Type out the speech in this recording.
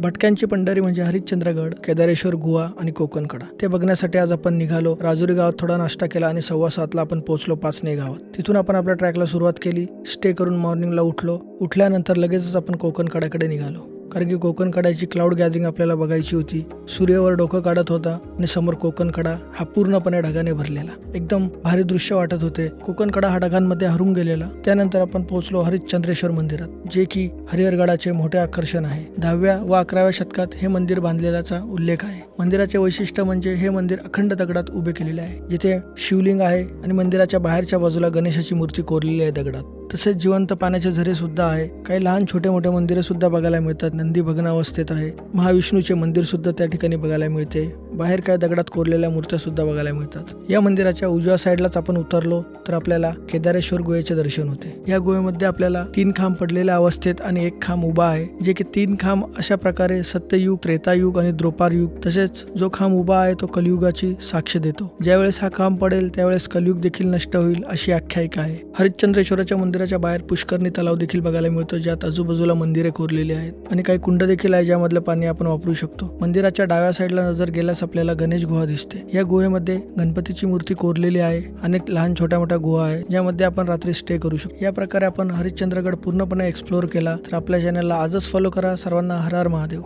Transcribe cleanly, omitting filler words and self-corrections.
भटक्यांची पंढरी म्हणजे हरिश्चंद्रगड, केदारेश्वर गुहा आणि कोकण कडा ते बघण्यासाठी आज आपण निघालो. राजुरी गावात थोडा नाश्ता केला आणि 7:15 आपण पोहोचलो पाचने गावात. तिथून आपण आपल्या ट्रॅकला सुरुवात केली. स्टे करून मॉर्निंगला उठलो. उठल्यानंतर लगेचच आपण कोकण कड्याकडे निघालो, कारण की कोकण कड्याची क्लाउड गॅदरिंग आपल्याला बघायची होती. सूर्यावर डोकं काढत होता आणि समोर कोकण कडा हा पूर्णपणे ढगाने भरलेला. एकदम भारी दृश्य वाटत होते. कोकण कडा हा ढगांमध्ये हरून गेलेला. त्यानंतर आपण पोहोचलो हरिश्चंद्रेश्वर मंदिरात, जे की हरिहरगडाचे मोठे आकर्षण आहे. 10व्या व 11व्या शतकात हे मंदिर बांधलेल्याचा उल्लेख आहे. मंदिराचे वैशिष्ट्य म्हणजे हे मंदिर अखंड दगडात उभे केलेले आहे, जिथे शिवलिंग आहे आणि मंदिराच्या बाहेरच्या बाजूला गणेशाची मूर्ती कोरलेली आहे दगडात. तसेच जिवंत पाण्याचे झरे सुद्धा आहे. काही लहान छोटे मोठे मंदिरे सुद्धा बघायला मिळतात. नंदी भग्न अवस्थेत आहे. महाविष्णूचे मंदिर सुद्धा त्या ठिकाणी बघायला मिळते. बाहेर काही दगडात कोरलेल्या मूर्त्या सुद्धा बघायला मिळतात. या मंदिराच्या उजव्या साईडलाच आपण उतरलो तर आपल्याला केदारेश्वर गुहेचे दर्शन होते. या गुहेमध्ये आपल्याला 3 खांब पडलेल्या अवस्थेत आणि 1 खांब उभा आहे, जे की 3 खांब अशा प्रकारे सत्ययुग, त्रेतायुग आणि द्रोपार युग, तसेच जो खांब उभा आहे तो कलियुगाची साक्ष देतो. ज्यावेळेस हा खांब पडेल त्यावेळेस कलियुग देखील नष्ट होईल अशी आख्यायिका आहे. हरिश्चंद्रेश्वराच्या मंदिराच्या बाहेर पुष्करणी तलाव देखील बघायला मिळतो, ज्यात आजूबाजूला मंदिरे कोरलेली आहेत आणि काही कुंड देखील आहे, ज्यामधलं पाणी आपण वापरू शकतो. मंदिराच्या डाव्या साईडला नजर गेल्यास आपल्याला गणेश गुहा दिसते. या गुहेमध्ये गणपतीची मूर्ती कोरलेली आहे. अनेक लहान छोट्या मोठ्या गुहा आहे, ज्यामध्ये आपण रात्री स्टे करू शकतो. या प्रकारे आपण हरिश्चंद्रगड पूर्णपणे एक्सप्लोर केला. तर आपल्या चॅनलला आजच फॉलो करा. सर्वांना हर हर महादेव.